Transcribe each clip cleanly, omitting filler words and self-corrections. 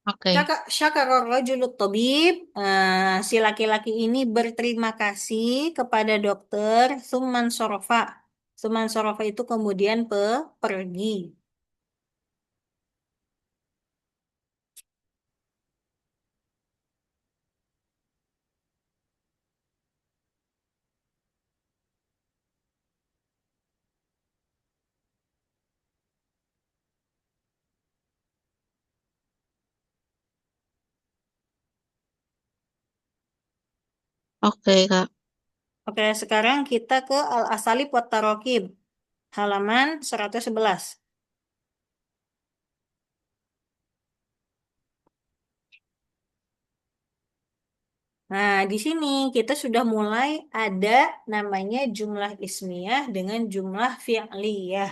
Oke. Syakaror rajulul tabib, si laki-laki ini berterima kasih kepada dokter, Suman sorofa. Suman sorofa itu kemudian pergi. Oke, Kak. Oke, sekarang kita ke Al-Asalib wat Tarokib, halaman 111. Nah, di sini kita sudah mulai ada namanya jumlah ismiyah dengan jumlah fi'liyah.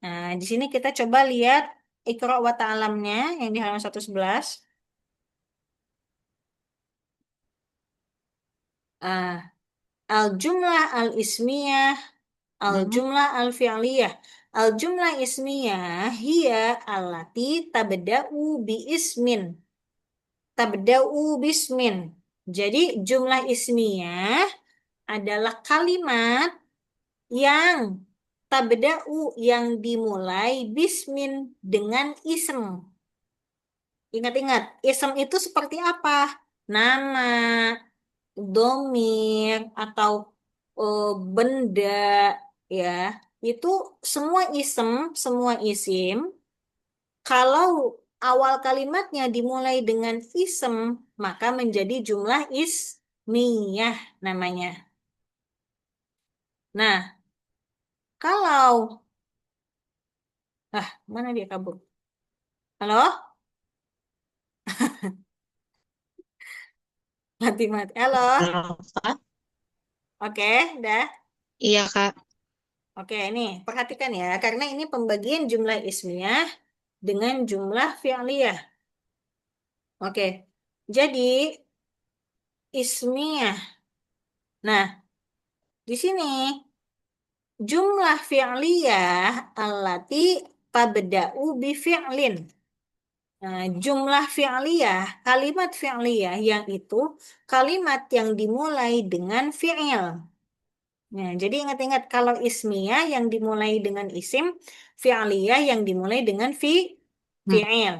Nah, di sini kita coba lihat Iqra wa ta'alamnya yang di halaman 111. Ah, al-jumlah al-ismiyah, Hmm. al-jumlah al-fi'liyah. Al-jumlah ismiyah hiya allati tabda'u bi ismin. Tabda'u bismin. Jadi jumlah ismiyah adalah kalimat yang tabda'u yang dimulai bismin dengan ism. Ingat-ingat, ism itu seperti apa? Nama, domir, atau benda, ya. Itu semua ism, semua isim. Kalau awal kalimatnya dimulai dengan ism, maka menjadi jumlah ismiyah namanya. Nah, kalau mana dia kabur? Halo? Mati-mati. Halo? Halo, Kak. Oke, dah. Iya, Kak. Oke, ini perhatikan ya, karena ini pembagian jumlah ismiyah dengan jumlah fi'liyah. Oke, jadi ismiyah. Nah, di sini jumlah fi'liyah allati tabda'u bi fi'lin. Nah, jumlah fi'liyah, kalimat fi'liyah yang itu kalimat yang dimulai dengan fi'il. Nah, jadi ingat-ingat kalau ismiyah yang dimulai dengan isim, fi'liyah yang dimulai dengan Hmm. fi'il.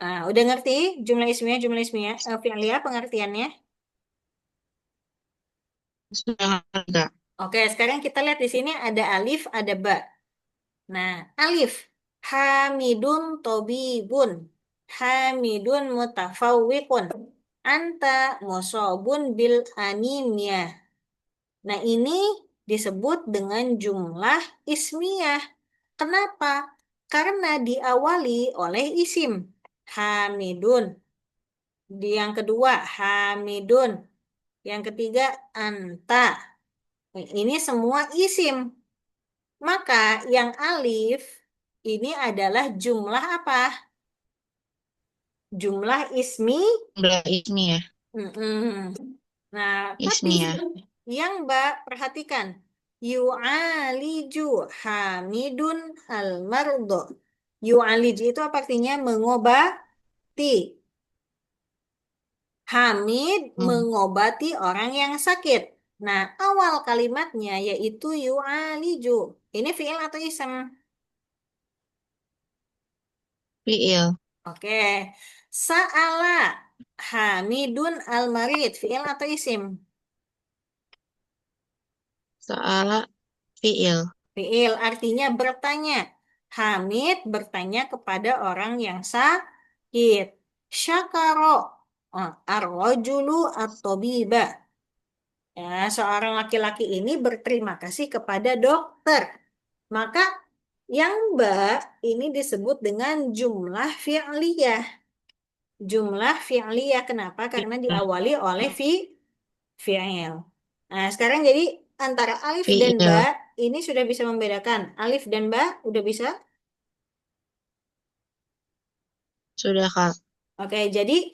Nah, udah ngerti jumlah ismiyah, fi'liyah pengertiannya? Sudah, Kak. Oke, sekarang kita lihat di sini ada alif, ada ba. Nah, alif, hamidun tobibun, hamidun mutafawwiqun, anta musobun bil anemia. Nah, ini disebut dengan jumlah ismiyah. Kenapa? Karena diawali oleh isim. Hamidun. Yang kedua, Hamidun. Yang ketiga, anta. Ini semua isim. Maka yang alif ini adalah jumlah apa? Jumlah ismi. Udah ini ya. Mm-mm. Nah, tapi Ismi ya. yang Mbak perhatikan, yu'aliju Hamidun al-mardo. Yu'aliju itu apa artinya? Mengobati. Hamid Hmm. mengobati orang yang sakit. Nah, awal kalimatnya yaitu yu'aliju. Ini fi'il atau ism? Fiil. Oke. Sa'ala Hamidun al-marid. Fi'il atau isim? Soal fiil. Fi'il artinya bertanya. Hamid bertanya kepada orang yang sakit. Syakaro. Ar-rajulu at-tabiba. Ya, seorang laki-laki ini berterima kasih kepada dokter. Maka yang mbak ini disebut dengan jumlah fi'liyah. Jumlah fi'liyah kenapa? Karena diawali oleh fi'il. Nah, sekarang jadi antara alif dan ba Fiil. ini sudah bisa membedakan. Alif dan ba udah bisa. Sudah, Kak. Oke, jadi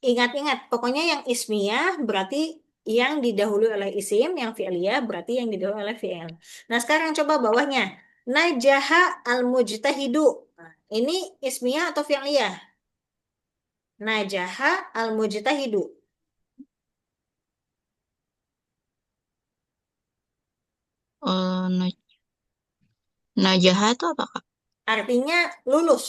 ingat-ingat pokoknya yang ismiyah berarti yang didahului oleh isim, yang fi'liyah berarti yang didahului oleh fi'il. Nah, sekarang coba bawahnya. Najaha al-mujtahidu. Nah, ini ismiyah atau fi'liyah? Najaha al-mujtahidu. Na Najaha itu apa, Kak? Artinya lulus.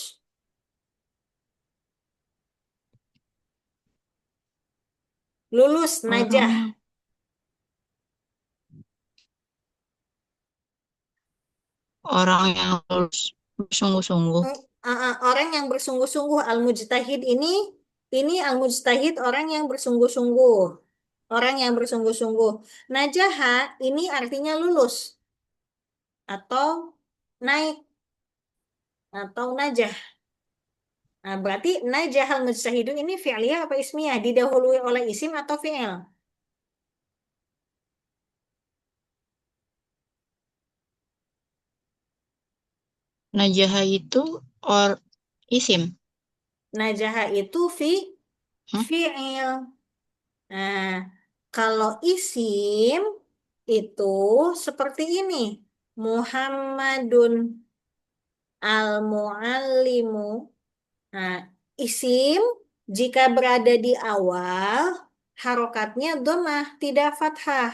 Lulus, Orang najah. yang orang yang lulus bersungguh-sungguh. Orang yang bersungguh-sungguh. Al-mujtahid ini al-mujtahid orang yang bersungguh-sungguh. Orang yang bersungguh-sungguh. Najaha ini artinya lulus atau naik atau najah. Nah, berarti najahal mujtahidun ini fi'liyah apa ismiyah? Didahului oleh isim atau fi'il? Najaha itu or isim. Najaha itu Hmm? fi'il. Nah, kalau isim itu seperti ini. Muhammadun al-muallimu. Nah, isim jika berada di awal, harokatnya dhammah, tidak fathah.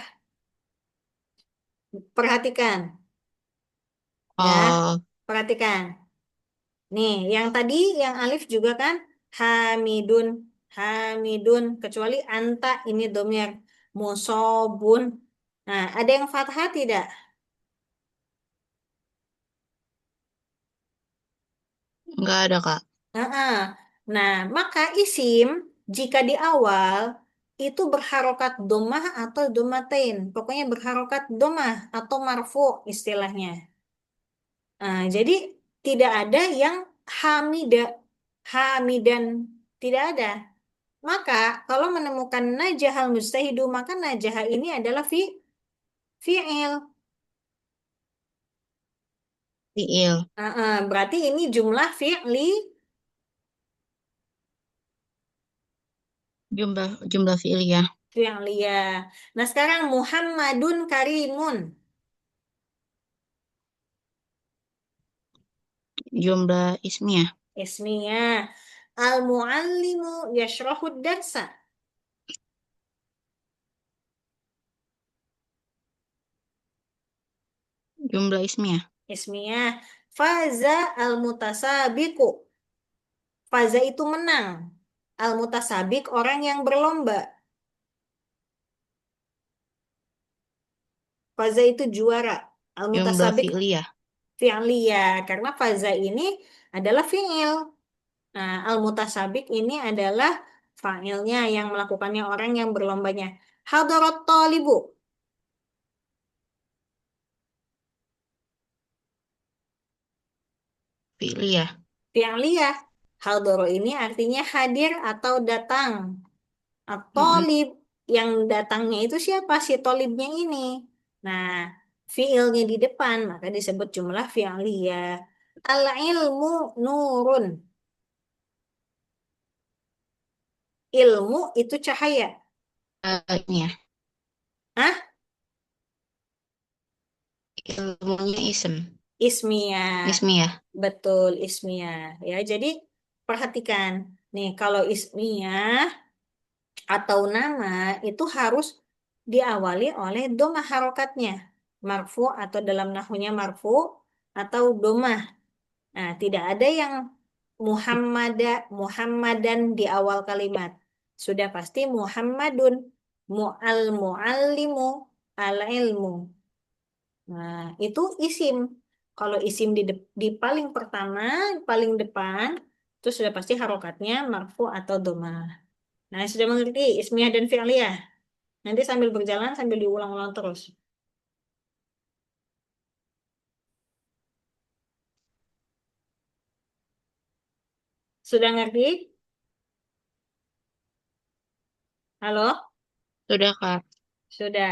Perhatikan, ya. Oh, Perhatikan. Nih, yang tadi yang alif juga kan Hamidun, Hamidun kecuali anta ini domir musobun. Nah, ada yang fathah tidak? nggak ada, Kak. Heeh. Nah, maka isim jika di awal itu berharokat domah atau domatain. Pokoknya berharokat domah atau marfu istilahnya. Nah, jadi tidak ada yang hamida, hamidan, tidak ada. Maka kalau menemukan najahal mustahidu, maka najah ini adalah fi'il. Fiil. Berarti ini jumlah Jumlah jumlah fiil ya. fi'liyah. Nah, sekarang Muhammadun Karimun. Jumlah ismiyah. Ismiyah. Al-muallimu yashrahud darsa. Jumlah ismiyah. Ismiyah. Faza al-mutasabiku. Faza itu menang. Al-mutasabik orang yang berlomba. Faza itu juara. Jumlah Al-mutasabik fi'liyah. fi'liyah. Karena faza ini adalah fi'il. Nah, al-mutasabik ini adalah fa'ilnya yang melakukannya orang yang berlombanya. Hadarat talibu. Fi'liyah. Fi'liyah. Hadoro ini artinya hadir atau datang. Mm-mm. Tolib yang datangnya itu siapa? Si tolibnya ini. Nah, fiilnya di depan, maka disebut jumlah fi'liyah. Al-ilmu nurun. Ilmu itu cahaya. Ini ya. Ah, Ilmunya ism. ismiyah. Ismiyah. Betul, ismiyah. Ya, jadi perhatikan. Nih, kalau ismiyah atau nama itu harus diawali oleh domah harokatnya. Marfu atau dalam nahunya marfu atau domah. Nah, tidak ada yang Muhammadan di awal kalimat. Sudah pasti Muhammadun, mu'allimu, al ilmu. Nah, itu isim. Kalau isim di paling pertama, paling depan, itu sudah pasti harokatnya marfu atau domah. Nah, sudah mengerti ismiyah dan fi'liyah. Nanti sambil berjalan, sambil diulang-ulang terus. Sudah ngerti? Halo? Sudah, Kak. Sudah.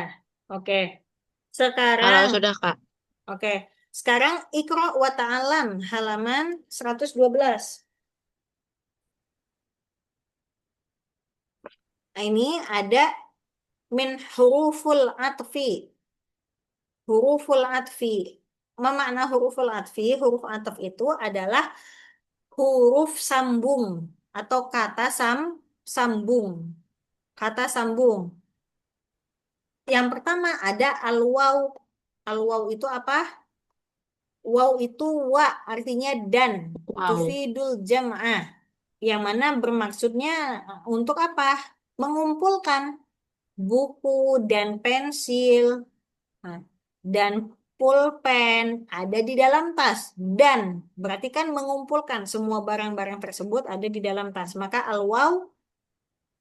Oke. Kalau Sekarang, sudah, Kak. oke. Sekarang Iqra wa ta'alam halaman 112. Nah, ini ada min huruful atfi. Huruful atfi. memakna huruful atfi, huruf ataf itu adalah huruf sambung atau kata sambung. Kata sambung. Yang pertama ada al-waw. Al-waw itu apa? Waw itu wa artinya dan. Wow. Tufidul jam'ah. Yang mana bermaksudnya untuk apa? Mengumpulkan buku dan pensil. Nah, dan pulpen ada di dalam tas. Dan berarti kan mengumpulkan semua barang-barang tersebut ada di dalam tas. Maka al-waw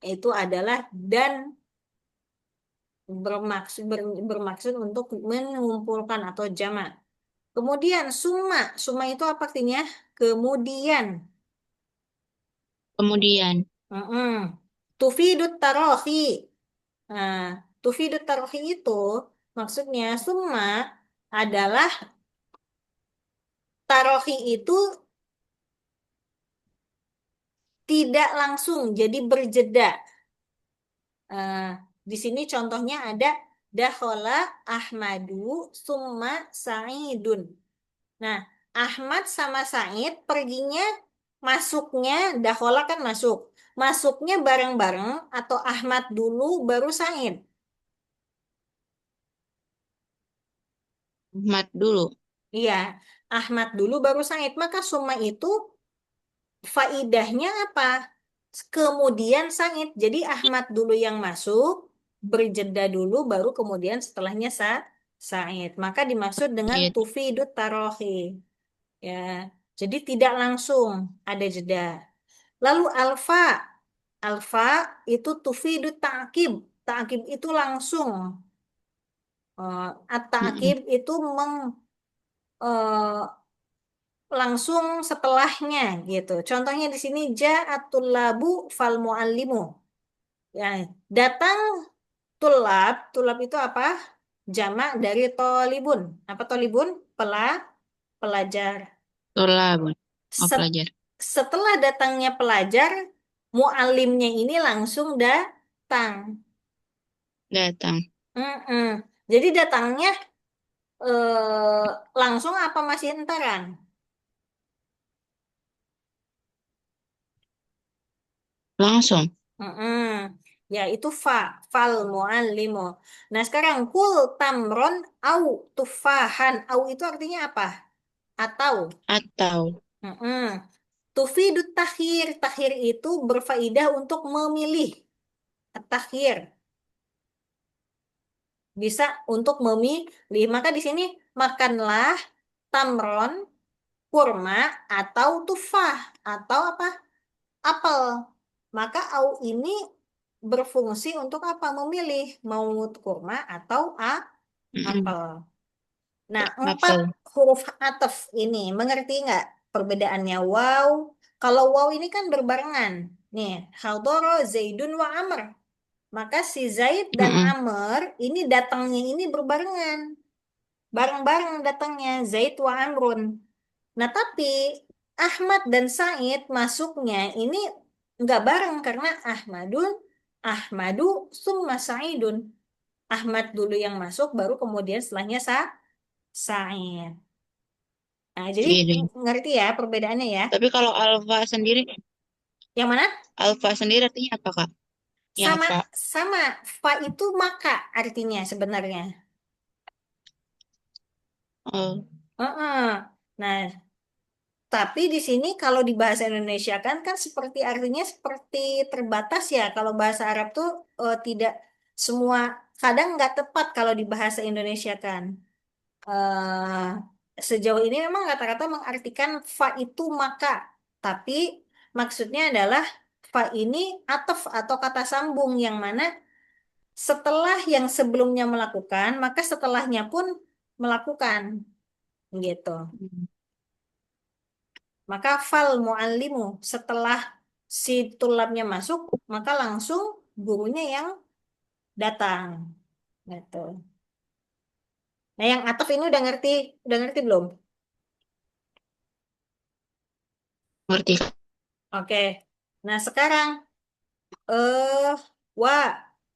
itu adalah dan bermaksud untuk mengumpulkan atau jamak. Kemudian summa, summa itu apa artinya? Kemudian. Kemudian, Mm-mm. Tufidut tarohi. Nah, tufidut tarohi itu maksudnya summa adalah tarohi itu tidak langsung, jadi berjeda. Eh, di sini contohnya ada dakhola Ahmadu summa Sa'idun. Nah, Ahmad sama Said perginya masuknya, dakhola kan masuk. Masuknya bareng-bareng atau Ahmad dulu baru Said. Ahmad dulu. Iya, Ahmad dulu baru Said. Maka summa itu faidahnya apa? Kemudian Said. Jadi Ahmad dulu yang masuk, berjeda dulu baru kemudian setelahnya Said. Maka dimaksud dengan Iya. tufidut tarohi. Ya, jadi tidak langsung ada jeda. Lalu alfa, alfa itu tufidu ta'kib. Ta'kib itu langsung. Mm-mm. At-ta'kib itu eh, langsung setelahnya gitu. Contohnya di sini ja'atul labu fal muallimu. Ya, datang tulab. Tulab itu apa? Jamak dari tolibun. Apa tolibun? Pelajar. Tolabun. Oh, Set- pelajar. Setelah datangnya pelajar, muallimnya ini langsung datang. Datang. Mm-mm. Jadi datangnya langsung apa masih entaran? Langsung. Mm-mm. Ya itu fal muallimu. Nah sekarang kul tamron au tufahan. Au itu artinya apa? Atau. Atau. Mm-mm. Tufidut takhir. Takhir itu berfaedah untuk memilih. Takhir bisa untuk memilih. Maka di sini makanlah tamron, kurma atau tufah atau apa? Apel. Maka au ini berfungsi untuk apa? Memilih mau kurma atau Mm-mm. apel. Nah, empat Apel. huruf ataf ini mengerti nggak perbedaannya? Wow, kalau wow ini kan berbarengan. Nih, hadoro Zaidun wa Amr. Maka si Zaid dan Mm-mm. Amr ini datangnya ini berbarengan. Bareng-bareng datangnya Zaid wa Amrun. Nah, tapi Ahmad dan Said masuknya ini nggak bareng karena Ahmadu summa Saidun. Ahmad dulu yang masuk, baru kemudian setelahnya Said. Nah, jadi Iya, deh. ngerti ya perbedaannya ya. Tapi kalau alfa sendiri, Yang mana? alfa sendiri artinya apa, Kak? Yang Sama, fa. sama. Fa itu maka artinya sebenarnya. Oh, Heeh. Nah, tapi di sini kalau di bahasa Indonesia kan seperti artinya seperti terbatas ya. Kalau bahasa Arab tuh tidak semua kadang nggak tepat kalau di bahasa Indonesia kan. Sejauh ini memang rata-rata mengartikan fa itu maka, tapi maksudnya adalah fa ini ataf atau kata sambung yang mana setelah yang sebelumnya melakukan, maka setelahnya pun melakukan gitu. mm, Maka fal muallimu setelah si tulabnya masuk, maka langsung gurunya yang datang. Gitu. Nah, yang ataf ini udah ngerti belum? ngerti, Kak. Oke. Nah, sekarang eh wa.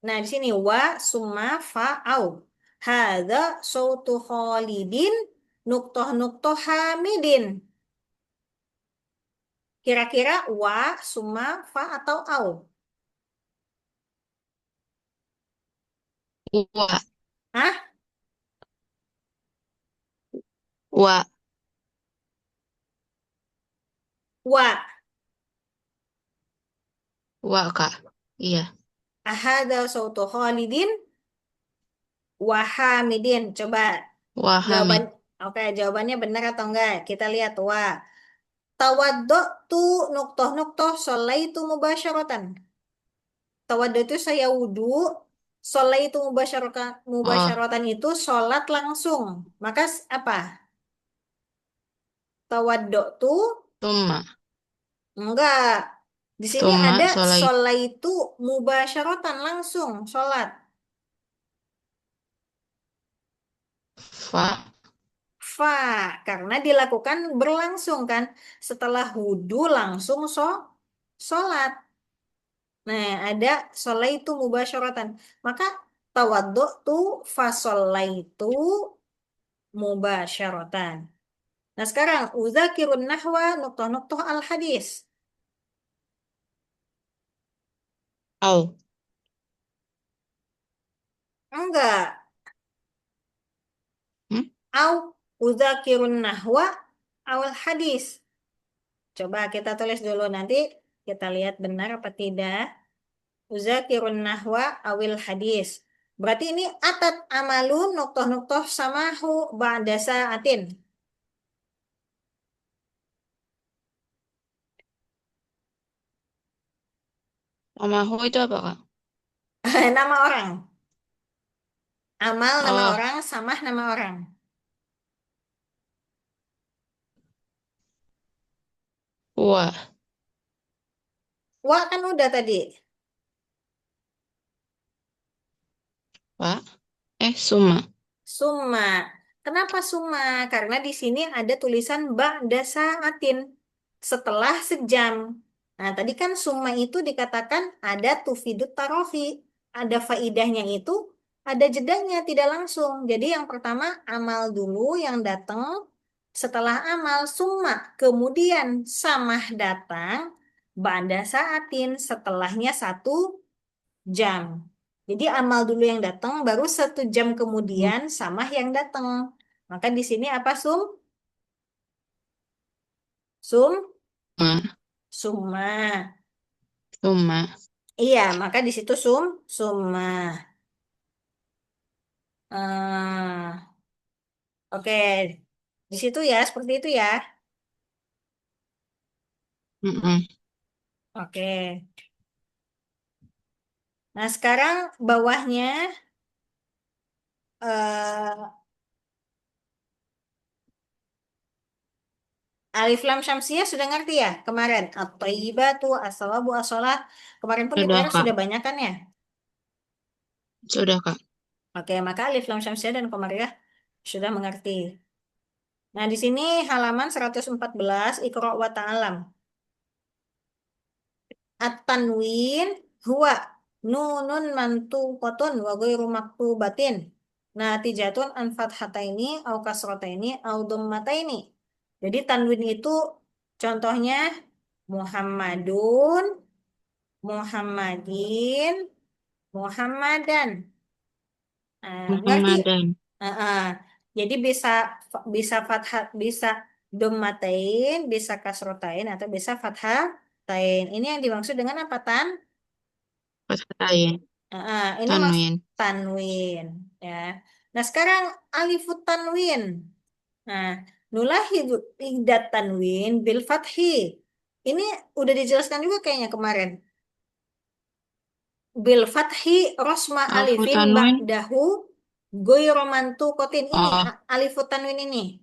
Nah, di sini wa summa fa au. Hadza sautu Khalidin nuktoh-nuktoh hamidin. Kira-kira wa, summa, fa, atau au? Wa. Hah? Wa. Wa. Wa, Kak. Iya. Ahada sautu Khalidin wa hamidin. Coba Wa jawaban, hamid. oke, jawabannya benar atau enggak? Kita lihat wa. Tawaddu nuktoh-nuktoh sholaitu mubasyaratan. Tawaddu itu saya wudhu, sholaitu mubasyaratan, Oh, mubasyaratan itu sholat langsung. Maka apa? Tawaddu tuh summa. enggak. Di sini ada Summa solait. sholaitu mubasyaratan langsung sholat. Fa. Fa, karena dilakukan berlangsung kan. Setelah wudhu langsung sholat. Nah, ada sholaitu mubasyaratan. Maka tawaddu tuh fa sholaitu mubasyaratan. Nah, sekarang uzakirun nahwa nuqtoh-nuqtoh al-hadis. Au. Enggak. Hmm? Au uzakirun nahwa awal hadis. Coba kita tulis dulu nanti kita lihat benar apa tidak. Uzakirun nahwa awil hadis. Berarti ini atat amalun nuktoh-nuktoh samahu ba'da sa'atin. Samahu itu apa, Kak? Nama orang. Amal nama Oh, orang, samah nama orang. wa. Wa kan udah tadi. Wa. Summa. Summa. Kenapa summa? Karena di sini ada tulisan ba'da sa'atin. Setelah sejam. Nah, tadi kan summa itu dikatakan ada tufidut tarofi. Ada faidahnya itu, ada jedanya, tidak langsung. Jadi yang pertama amal dulu yang datang. Setelah amal summa. Kemudian samah datang. Ba'da sa'atin. Setelahnya 1 jam. Jadi amal dulu yang datang, baru 1 jam Hmm. kemudian sama yang datang. Maka di sini apa sum? Sum? Ma. Summa. Summa. Iya, maka di situ summa. Ah, oke, di situ ya, seperti itu ya. Mm-mm. Oke. Nah, sekarang bawahnya eh, Alif Lam Syamsiah sudah ngerti ya kemarin. At-Thayyibatu, As-Sawabu, As-Shalah. Kemarin pun di Sudah, PR Kak. sudah banyak kan ya? Sudah, Kak. Oke, maka Alif Lam Syamsiah dan Qamariyah sudah mengerti. Nah, di sini halaman 114 Iqra wa Ta'alam. At-tanwin huwa nunun mantuqatun wa ghairu maktubatin. Natijatun an fathataini au kasrataini au dhammataini. Jadi tanwin itu contohnya Muhammadun, Muhammadin, Muhammadan. Ngerti? Muhammadan. Heeh. Jadi bisa bisa fathah, bisa dommatain, bisa kasrotain atau bisa fathatain. Ini yang dimaksud dengan apa tan? Fathatayin. Ini maksud Tanwin. tanwin ya. Nah, sekarang alifut tanwin. Nah, nulahidu idat tanwin bil fathi. Ini udah dijelaskan juga kayaknya kemarin. Bil fathi rosma Alfu alifin tanwin. ba'dahu goyromantu kotin ini Oh, alifut tanwin ini.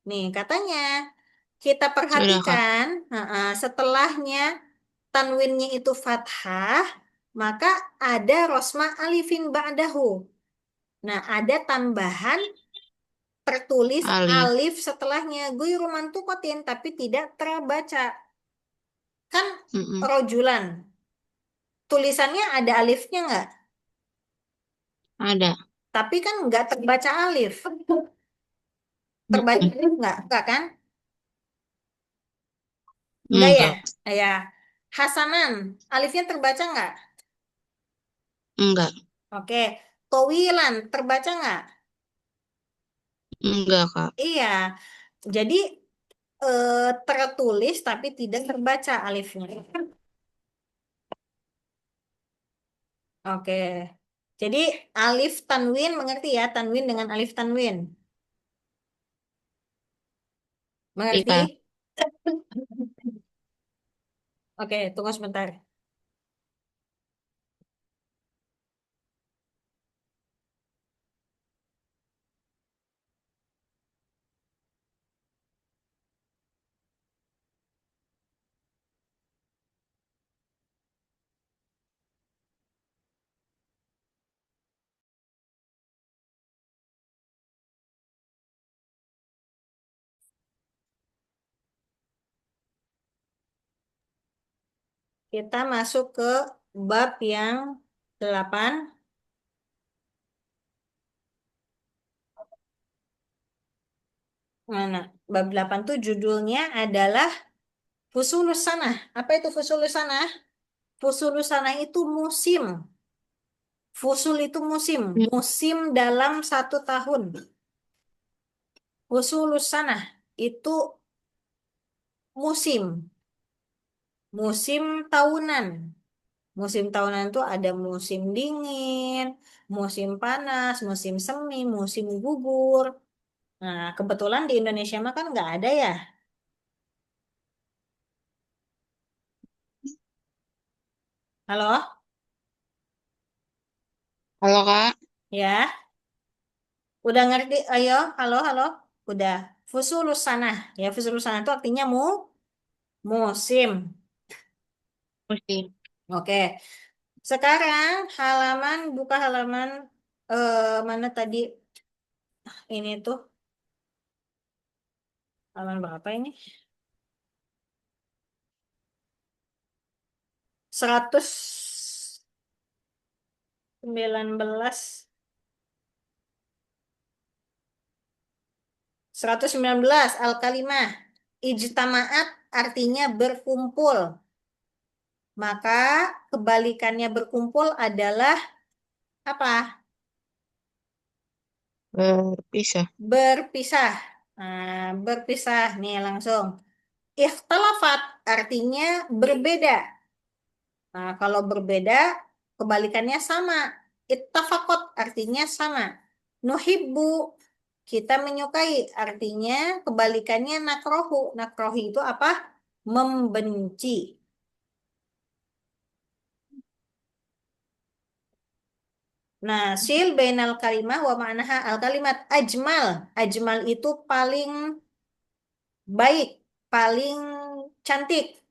Nih katanya kita sudah, Kak. perhatikan setelahnya tanwinnya itu fathah maka ada rosma alifin ba'dahu. Nah ada tambahan tertulis Alif. alif setelahnya goyromantu kotin tapi tidak terbaca kan Mm-mm. rojulan tulisannya ada alifnya nggak? Ada. Tapi kan nggak terbaca alif. Terbaca Mm-mm. enggak kan? Enggak ya? Enggak. Ya. Hasanan, alifnya terbaca enggak? Enggak. Oke. Towilan, terbaca enggak? Enggak, Kak. Iya. Jadi tertulis tapi tidak terbaca alifnya. Oke. Jadi alif tanwin mengerti ya? Tanwin dengan alif tanwin. Iya. Mengerti? Oke, tunggu sebentar. Kita masuk ke bab yang 8. Mana? Bab 8 tuh judulnya adalah Fusulus Sanah. Apa itu Fusulus Sanah? Fusulus Sanah itu musim. Fusul itu musim. Mm. Musim dalam satu tahun. Fusulus Sanah itu musim. Musim tahunan. Musim tahunan itu ada musim dingin, musim panas, musim semi, musim gugur. Nah, kebetulan di Indonesia mah kan nggak ada ya. Halo? Halo, Kak. Ya, udah ngerti? Ayo, halo, halo. Udah. Fusulus sanah. Ya, fusulus sanah itu artinya musim. Musim. Oke. Sekarang buka halaman mana tadi? Ini tuh halaman berapa ini? 119. 119 al-kalimah. Ijtama'at artinya berkumpul. Maka kebalikannya berkumpul adalah apa? Berpisah. Berpisah. Nah, berpisah nih langsung. Ikhtalafat artinya berbeda. Nah, kalau berbeda kebalikannya sama. Ittafaqat artinya sama. Nuhibbu kita menyukai artinya kebalikannya nakrohu. Nakrohu itu apa? Membenci. Nah, sil bainal kalimah wa ma'naha al kalimat ajmal. Ajmal itu paling baik, paling cantik.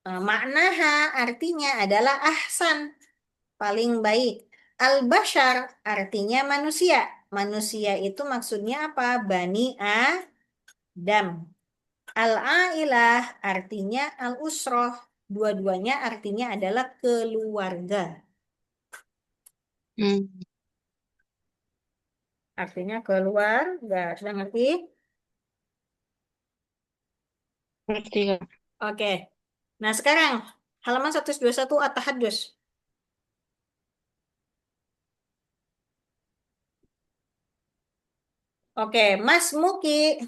Maknaha artinya adalah ahsan, paling baik. Al-bashar artinya manusia. Manusia itu maksudnya apa? Bani Adam. Al-ailah artinya al-usroh. Dua-duanya artinya adalah keluarga. Hmm. Artinya keluarga. Sudah ngerti? Ngerti, Kak. Oke. Nah, sekarang halaman 121 At-Tahaddus. Oke, Mas Muki.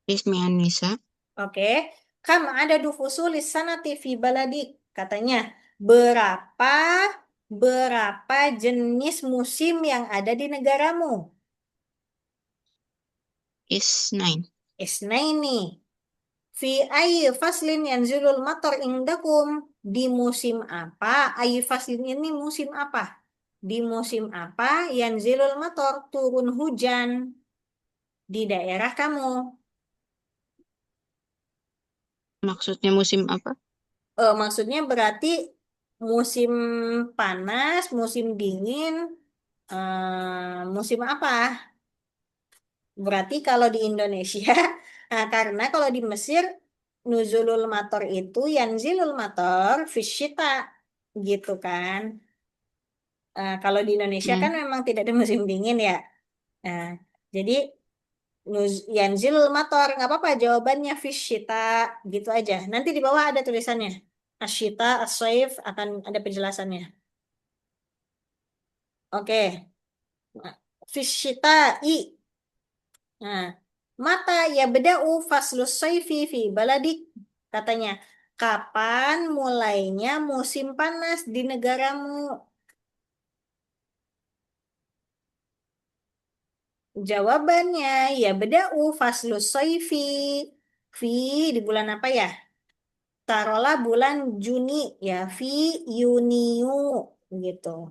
Ismi Anissa. Oke. Kam ada dufusulis sanati fi baladik. Katanya, berapa berapa jenis musim yang ada di negaramu? Isnain. Isnaini. Fi ayyi faslin yanzilul matar indakum. Di musim apa? Ayyi faslin ini musim apa? Di musim apa yanzilul matar turun hujan di daerah kamu? Maksudnya musim apa? Maksudnya berarti musim panas, musim dingin, musim apa? Berarti kalau di Indonesia, nah, karena kalau di Mesir nuzulul mator itu yanzilul mator fisyita gitu kan. Kalau di Indonesia kan Hmm. memang tidak ada musim dingin ya. Nah, jadi yanzilul mator nggak apa-apa jawabannya fisyita gitu aja. Nanti di bawah ada tulisannya. Asyita, as-saif akan ada penjelasannya. Oke. Nah, fisyita i. Nah, mata ya beda'u faslus sayfi fi baladik. Katanya, kapan mulainya musim panas di negaramu? Jawabannya ya beda'u faslus sayfi. Fi di bulan apa ya? Taruhlah bulan Juni ya, fi Yuniu gitu.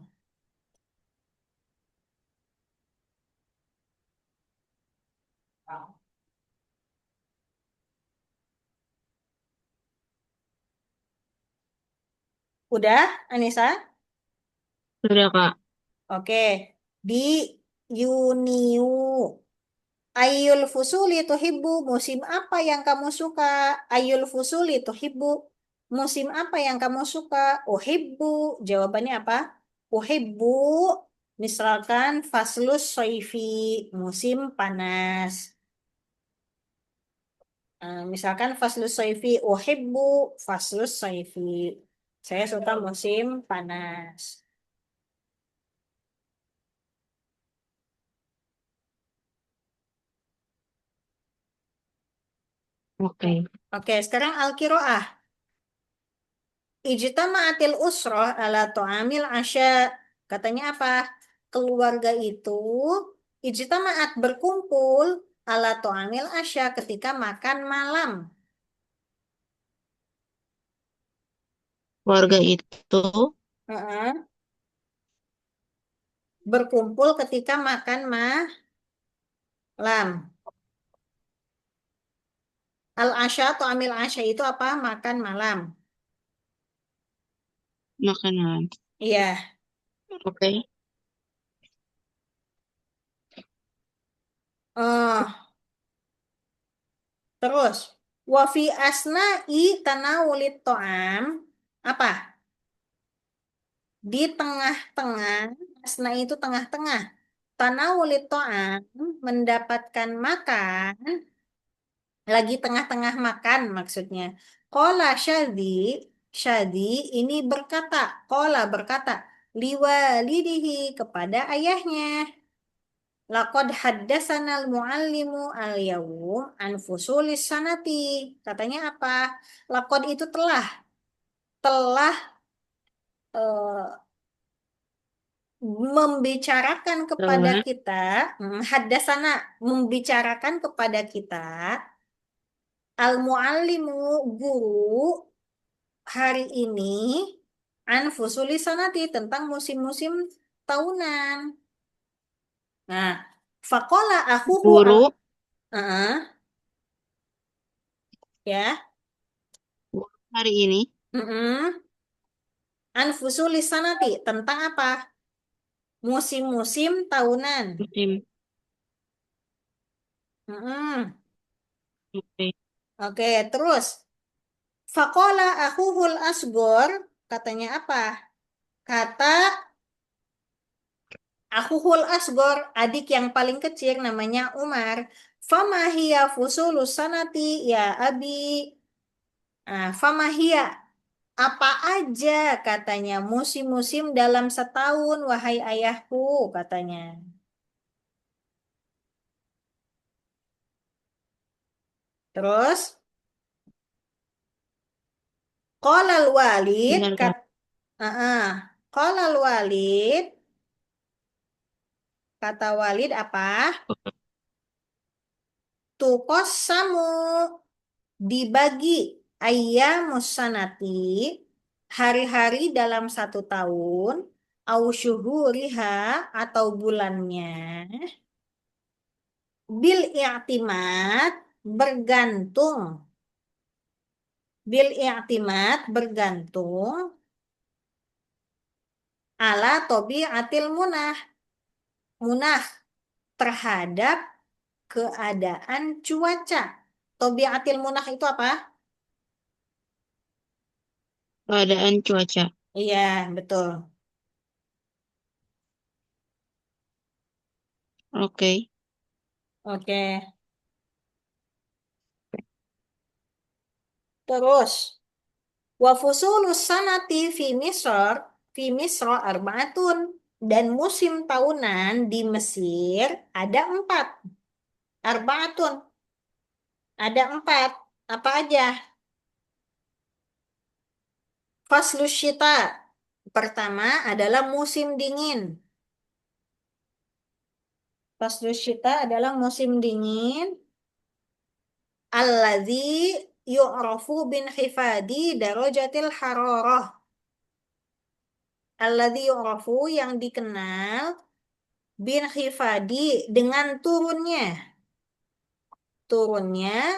Udah, Anissa? Sudah, Kak. Oke. Di Yuniu. Ayul fusuli tuhibbu, musim apa yang kamu suka? Ayul fusuli tuhibbu, musim apa yang kamu suka? Uhibbu, jawabannya apa? Uhibbu, misalkan faslus soifi, musim panas. Misalkan faslus soifi, uhibbu faslus soifi. Saya suka musim panas. Oke. Oke, sekarang al-kiroah. Ijtama'atil usroh ala to'amil asya. Katanya apa? Keluarga itu ijtama'at berkumpul ala to'amil asya ketika makan malam. Keluarga itu Heeh. Berkumpul ketika makan malam. Al asya atau amil asya itu apa? Makan malam. makanan. Iya. Oke. Terus wafi asna'i tanawulit to'am apa? Di tengah-tengah, asna itu tengah-tengah. Tanawulit to'am mendapatkan makan, lagi tengah-tengah makan maksudnya. Kola Syadi ini berkata, Kola berkata, liwalidihi kepada ayahnya. Laqad haddasanal muallimu al-yawm an fusulis sanati. Katanya apa? Laqad itu telah eh, membicarakan kepada Telah kita, haddasana membicarakan kepada kita al-muallimu guru hari ini an fusulis sanati tentang musim-musim tahunan. Nah, fakola akuhu al, guru ya, guru hari ini mm-mm. Anfusulis sanati tentang apa? Musim-musim tahunan. musim. Mm-mm. Oke. Oke, terus fakola akuhul asgor katanya apa? Kata akuhul asgor adik yang paling kecil namanya Umar. Famahia fusulus sanati ya abi. Famahia apa aja katanya musim-musim dalam setahun wahai ayahku katanya. Terus Qolal walid Dengarkan. uh, Qolal walid kata Walid apa? Tukos samu dibagi ayyamus sanati hari-hari dalam satu tahun au syuhuriha atau bulannya bil i'timad bergantung bergantung ala tobi'atil munah terhadap keadaan cuaca. Tobiatil munah itu apa? Keadaan cuaca. Iya, betul. Oke. Oke. Terus, wa fusulus sanati fi Misr arba'atun. Dan musim tahunan di Mesir ada 4. Arba'atun. Ada 4. Apa aja? Faslus syita. Pertama adalah musim dingin. Faslus syita adalah musim dingin. Alladzi yu'rafu bin khifadi darajatil hararah. Alladzi yu'rafu yang dikenal bin khifadi dengan turunnya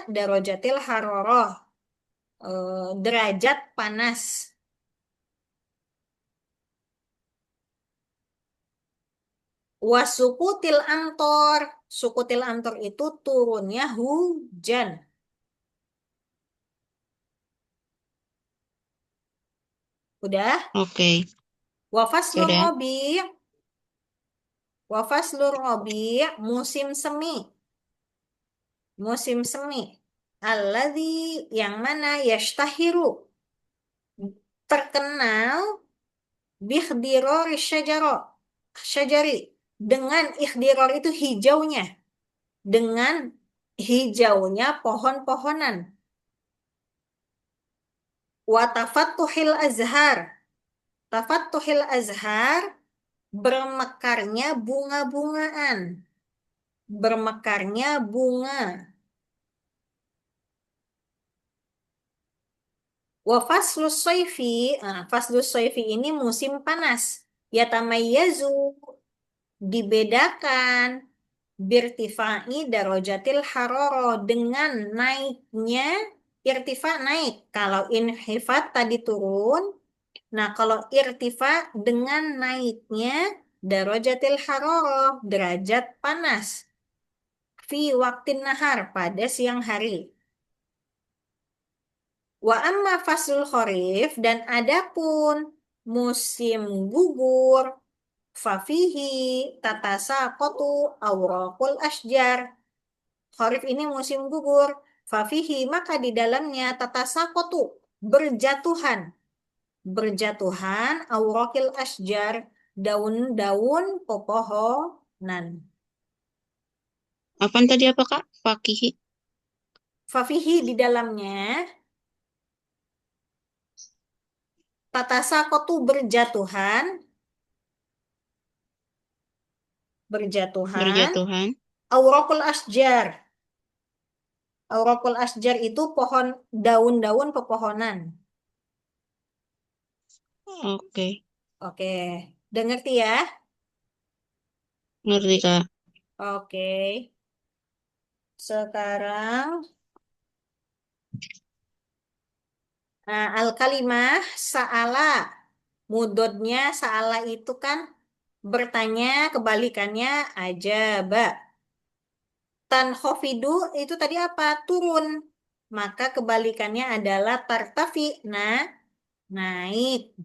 darajatil hararah, derajat panas. Wasukutil amtor. Sukutil amtor itu turunnya hujan. Udah? Oke. Wafaslur Sudah. robi. Wafaslur robi musim semi. Musim semi. Alladzi yang mana yashtahiru terkenal bikhdiror syajari dengan ikhdiror itu hijaunya, dengan hijaunya pohon-pohonan. Wa tafattuhil azhar bermekarnya bunga-bungaan, bermekarnya bunga. Wa faslus soifi, faslus soifi ini musim panas. Yatamayyazu dibedakan birtifai darojatil haroro dengan naiknya irtifa naik. Kalau inhifat tadi turun, nah kalau irtifa dengan naiknya darojatil haroro derajat panas fi waktin nahar pada siang hari. Wa amma faslul khorif dan adapun musim gugur fafihi tatasa kotu aurokul asjar. Kharif ini musim gugur. Fafihi maka di dalamnya tatasa kotu berjatuhan. Berjatuhan aurokil asjar daun-daun pepohonan. Apaan tadi apa, Kak? Pakihi. Fafihi di dalamnya tatasa kotu berjatuhan. Berjatuhan Berjatuhan. aurokul asjar. Aurokul asjar itu pohon daun-daun pepohonan. Oke. Oke, udah ngerti ya? Ngerti, Kak. Oke, sekarang al-kalimah sa'ala. Mudodnya sa'ala itu kan bertanya, kebalikannya ajaba. Tanhofidu itu tadi apa? Turun. Maka kebalikannya adalah tartafi. Nah, naik.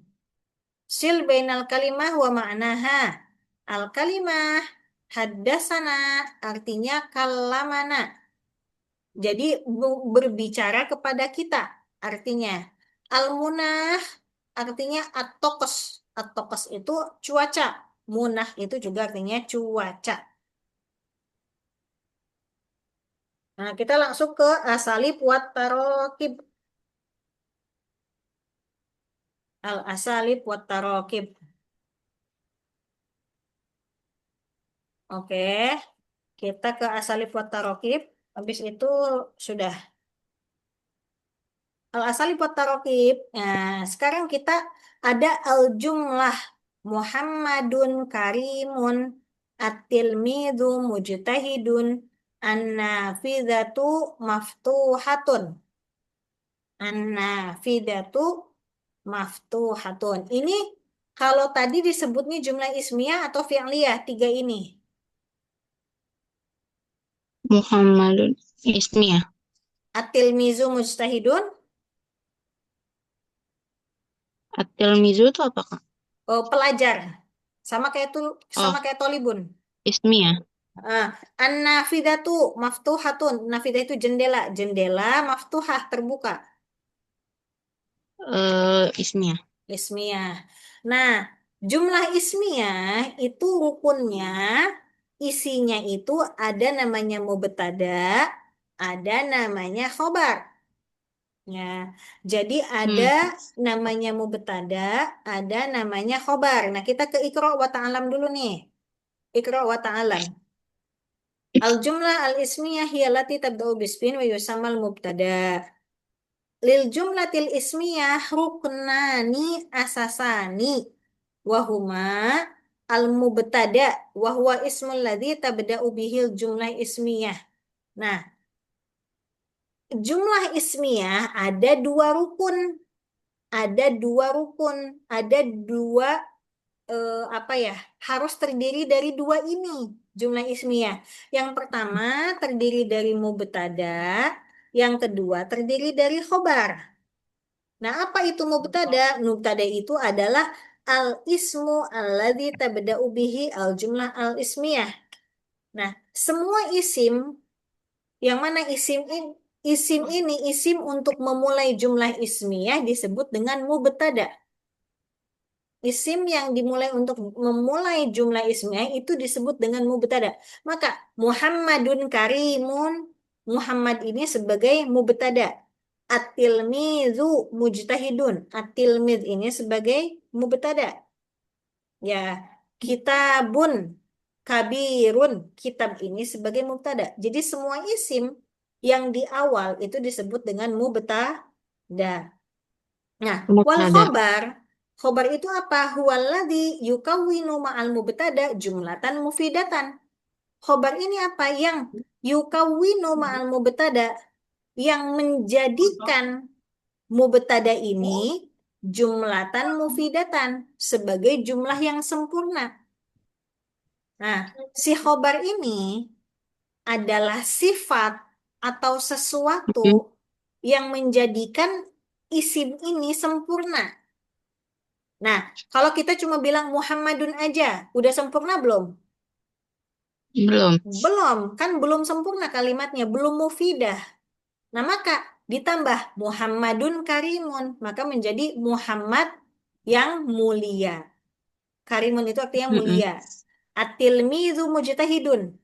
Sil bainal kalimah wa ma'naha. Al-kalimah haddasana artinya kalamana. Jadi berbicara kepada kita artinya. Al-munah artinya atokos. Atokos itu cuaca. Munah itu juga artinya cuaca. Nah, kita langsung ke asalib wat tarokib. Al-asalib wat tarokib. Oke, kita ke asalib wat tarokib. Habis itu sudah. Al-asalib wat tarokib. Nah, sekarang kita ada al-jumlah. Muhammadun karimun at-tilmidhu mujtahidun an-nafidhatu maftuhatun. An-nafidhatu maftuhatun. Ini kalau tadi disebutnya jumlah ismiyah atau fi'liyah, tiga ini. Muhammadun. Ismiyah. At-tilmizu mujtahidun, At-tilmizu itu apa, Kak? pelajar. Sama Oh, kayak tolibun. ismiyah. Ah, an-nafidatu maftuhatun. Nafidah itu jendela. Jendela maftuhah terbuka. Ismiyah. Ismiyah. Nah, jumlah ismiyah itu rukunnya, isinya itu ada namanya mubtada, ada namanya khobar. Ya, jadi ada Hmm. namanya mubtada, ada namanya khobar. Nah, kita ke Iqra wa ta'alam dulu nih. Iqra wa ta'alam. Al-jumlah al-ismiyah hiya allati tabda'u bismin wa yusammal mubtada. Lil jumlatil ismiyah ruknani asasani wahuma al mubtada wa huwa ismul ladzi tabda'u bihil jumlah ismiyah. Nah, jumlah ismiyah ada dua rukun, ada dua rukun, ada dua apa ya? Harus terdiri dari dua ini jumlah ismiyah. Yang pertama terdiri dari mubtada, yang kedua terdiri dari khobar. Nah, apa itu mubtada? Mubtada itu adalah al-ismu alladzi tabda'u bihi al-jumlah al-ismiyah. Nah, semua isim, yang mana isim ini isim untuk memulai jumlah ismiyah disebut dengan mubtada. Isim yang dimulai untuk memulai jumlah ismiyah itu disebut dengan mubtada. Maka Muhammadun Karimun, Muhammad ini sebagai mubtada. At-tilmizu mujtahidun. At-tilmiz ini sebagai mubtada. Ya, kitabun kabirun. Kitab ini sebagai mubtada. Jadi semua isim yang di awal itu disebut dengan mubtada. Nah, wal Mubtada. khobar, khobar itu apa? Huwaladzi yukawwinu ma'al mubtada jumlatan mufidatan. Khobar ini apa? Yang yukawwinu ma'al mubtada, yang menjadikan mubtada ini jumlatan mufidatan sebagai jumlah yang sempurna. Nah, si khobar ini adalah sifat atau sesuatu Hmm. yang menjadikan isim ini sempurna. Nah, kalau kita cuma bilang Muhammadun aja, udah sempurna belum? Belum. Belum, kan belum sempurna kalimatnya, belum mufidah. Nah, maka ditambah Muhammadun Karimun, maka menjadi Muhammad yang mulia. Karimun itu artinya Mm-mm. mulia. At-tilmizu mujtahidun.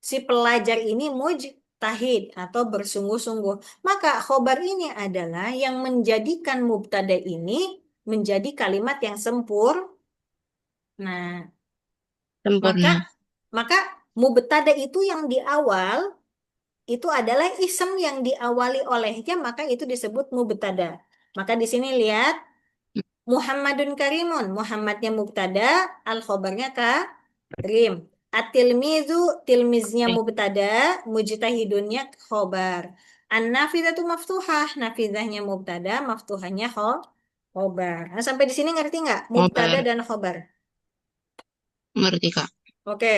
Si pelajar ini mujtahid atau bersungguh-sungguh. Maka khobar ini adalah yang menjadikan mubtada ini menjadi kalimat yang sempurna. Nah, maka Sempurna. maka mubtada itu yang di awal itu adalah isem yang diawali olehnya, maka itu disebut mubtada. Maka di sini lihat Muhammadun Karimun, Muhammadnya mubtada, al khobarnya karim. At-tilmizu, tilmiznya Oke. mubtada, mujtahidunnya khobar. An-nafidatu maftuhah, nafidahnya mubtada, maftuhahnya khobar. Nah, sampai di sini ngerti nggak? Mubtada Ngobar. dan khobar. Ngerti, Kak. Oke.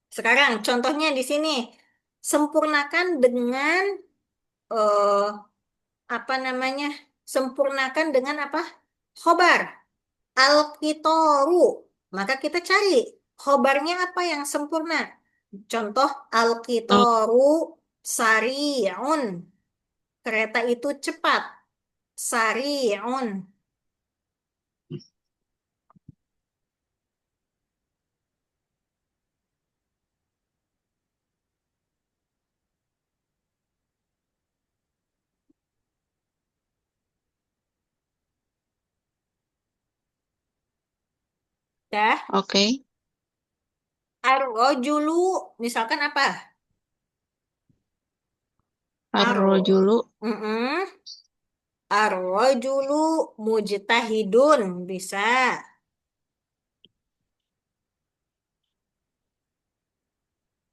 Sekarang contohnya di sini sempurnakan dengan eh, apa namanya? Sempurnakan dengan apa? Khobar. Al-qitaru. Maka kita cari khobarnya apa yang sempurna. Contoh Oh, al-qitaru sari'un. Kereta itu cepat. Sari'un. Dah. oke. Ar-rajulu. Misalkan apa? Ar. Ar-rajulu Mm-mm. Ar-rajulu mujtahidun bisa.